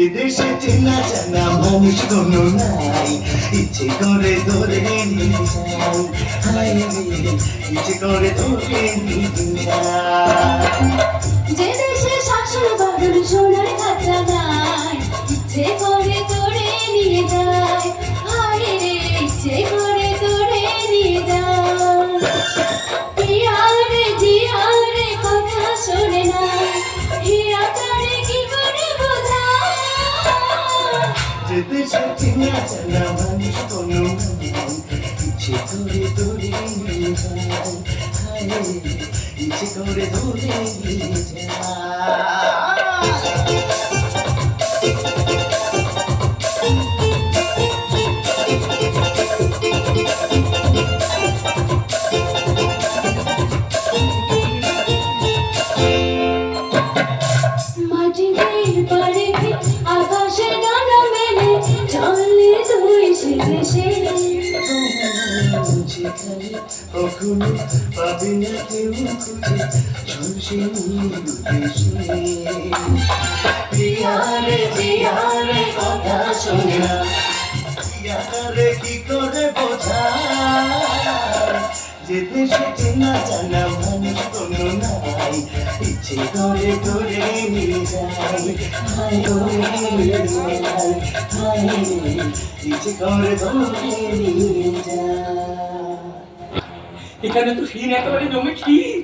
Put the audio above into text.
যে দেশে চেনা জানা মানুষ কোনো নাই, ইচ্ছে করে ধরে নিতে চাই, হায় রে ইচ্ছে করে ধরে নিতে চাই। যে দেশে শাসন বাদল সোনার খাঁচা নাই, ইচ্ছে করে তোরে নিয়ে যায়, হায় রে ইচ্ছে করে তোরে নিয়ে যায়। হিয়া রে জিয়া রে কথা শোনে না, হিয়া তারে কি করে বোঝায়। যে দেশে চেনা জানা মানুষ কোনো নাই, ইচ্ছে করে ধরে নিতে চাই, হায় রে ইচ্ছে করে ধরে নিতে চাই। মাটির পাড়ে আকাশে ডানা মেলে চলে তুই সে দেশে। যেখানে কখনো পাবে না কেউ খুঁজে ঝলসে দেশে। প্রিয়ারে প্রিয়ারে কথা শোনে না, প্রিয়ারে কি করে বোঝা। যে দেশে চেনা জানা মানুষ কোনো নাই, ইচ্ছে করে ধরে নিয়ে যায়, হায় করে নিয়ে যায়, হায় ইচ্ছে করে ধরে নিয়ে যায়। এখানে তো ফির একেবারে জমে ক্ষীর।